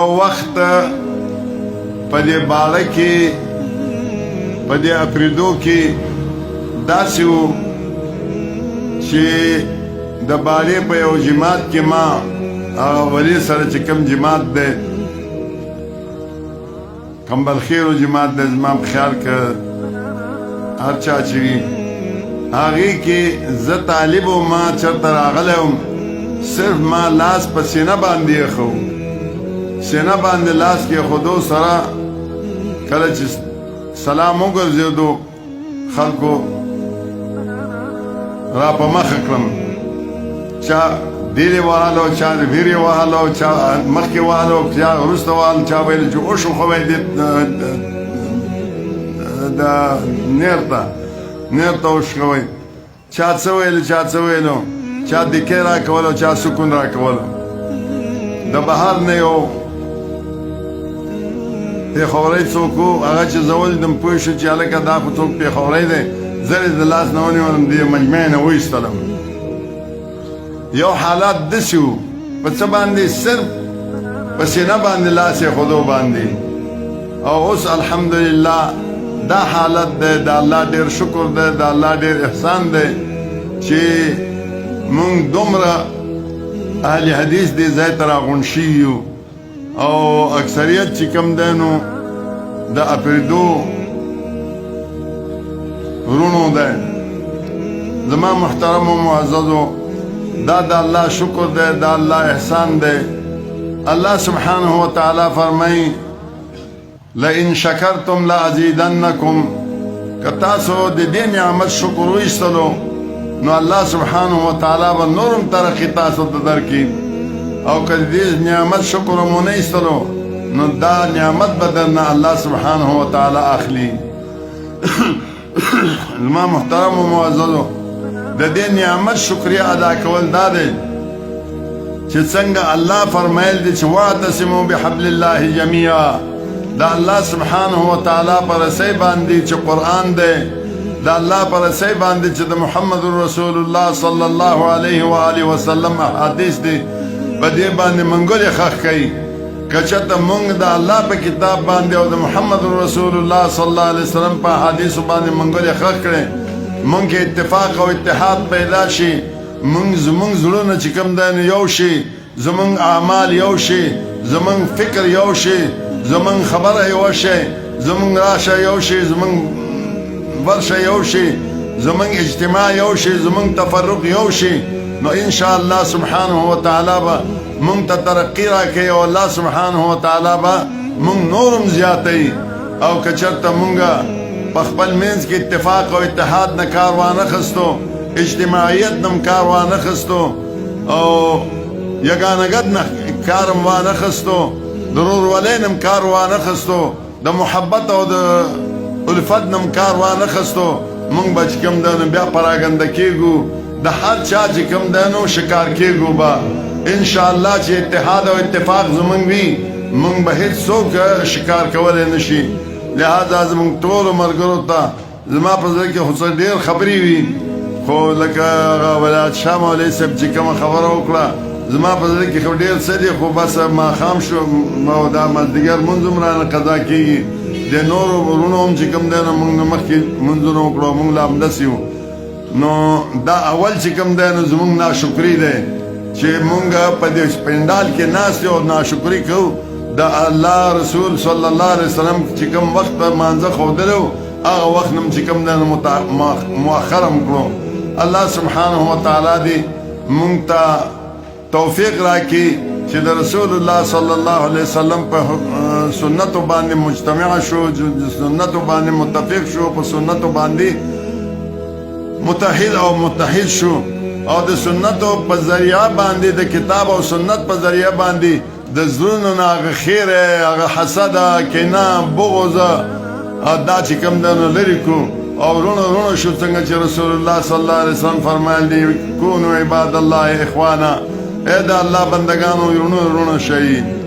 وخت په دې باړه کې په دې اپریدو کې داسې و چې د باړې په یو جماعت کې ما هغه ولي سره چې کوم جماعت دی کمبلخیرو جماعت دی زما په خیال که هر چا چې وي هغې کې زه طالب و ما چېرته راغلی وم صرف ما لاس په سینه باندې ایښه سینه باندې لاس کې خودو سره کله چې سلام وګرځېدو خلکو را په مخه کړم چا دیرې وهلو چا ویرې وهلو چا مخکې وهلو چا وروسته وهلو چا ویل چې اوشو خو وی د نیر ته وشکوئ چا څه ویلو چا څه ویلو چا دکې را کولو چا سکون را کولو د بهر نه یو پیښوری څوک و هغه چې زه ولیدم پوه شو چې هلکه دا خو څوک پیښوری دی زه یې د لاس نه ونیولم د مجمع نه وایستلم یو حالات داسې و په څه باندې صرف په سینه باندې لاس ایښودو باندې او اوس الحمدلله دا حالت دی د الله ډېر شکر دی د الله ډېر احسان دی چې مونږ دومره اهل حدیث دې ځای ته راغونډ شوي یو او اکثریت چې کوم دی نو د اپریدو ورونو دی زما محترم و معززو دا د الله شکر دی دا الله احسان دی الله سبحانه وتعالی فرمایي لئن شکرتم لازیدنکم که تاسو د دې نعمت شکر وایستلو نو الله سبحانه وتعالی به نورم ترقي تاسو ته درکړي او که دې نعمت شکر مو نه ایستلو نو دا نعمت به درنه الله سبحانه وتعالی اخلي زما محترم و معززو د دې نعمت شکریه ادا کول دا دی چې څنګه الله فرمایل دي چې واعتصموا بحبل الله جميعا دا الله سبحانه وتعالی پر رسۍ باندې چې قرآن دی دا الله پر رسۍ باندې چې د محمد رسول الله صلی الله علیه و آله وسلم احادیث دی په دې باندې منګولې ښخ کوي که چېرته مونږ د الله په کتاب باندې او د محمد رسول الله صلی الله علیه وسلم په احادیثو باندې منګولې ښخ کړې مونږ کې اتفاق او اتحاد پیدا شي زمونږ زړونه چې کوم دی نو یو شي زمونږ اعمال یو شي زمونږ فکر یو شي زمونږ خبره یو شي زمونږ راشه یو شي زمونږ ورشه یو شي زمونږ اجتماع یو شي زمونږ تفرق یو شي نو ان شاء الله سبحانه وتعالی به مونږ ته ترقي راکوي او الله سبحانه وتعالی به مونږ نورم زیاتوي او که چېرته مونږ په خپل منځ کې اتفاق او اتحاد نه کار وانخستو اجتماعیت نه کار وانخستو او یګانګت نه کار وانخستو د ورورولۍ نه کار وانخستو د محبت او د الفت نه کار وانخستو مونږ به چې کوم دی نو بیا پراګنده کېږو د هر چا چې کوم دی نو شکار کېږو به انشاءالله چې اتحاد او اتفاق زمونږ وي مونږ به هېڅوک شکار کولی نه شي لہذا زمونږ ټولو ملګرو ته زما په زړه کې خو څه ډېر خبرې وي خو لکه هغه ولایت شاه مولوي صاحب چې کومه خبره وکړه زما په زړه کې خو ډېر څه دي خو بس ماښام شو او دا مازدیګر لمونځ هم رانه قضا کېږي د نورو ورونو هم چې کوم دی نو مونږ نه مخکې لمونځونه وکړو مونږ لا همداسې یو نو دا اول چې کوم دی نو زمونږ ناشکري دی چې مونږ په دې پنډال کې ناست یو ناشکري کوو د الله رسول صلی الله علیه وسلم چې کوم وخت به مانځه ښودلی و هغه وخت نه چې کوم دی نو مؤخر هم کړو الله سبحانه وتعالی دې مونږ ته توفیق راکړي چې د رسول الله صلی الله علیه وسلم په سنتو باندې مجتمع شو سنتو باندې متفق شو په سنتو باندې متحد او متحد شو او د سنتو په ذریعه باندې د کتاب او سنت په ذریعه باندې د زړونو نه هغه خیره هغه حسده کینه بغضه دا چې کوم دی نو لرې کړو او رونو شو څنګه چې رسول الله صلی الله علیه وسلم فرمایل دي کونو عباد الله اخوانا اے د الله بندگانو رونو شئ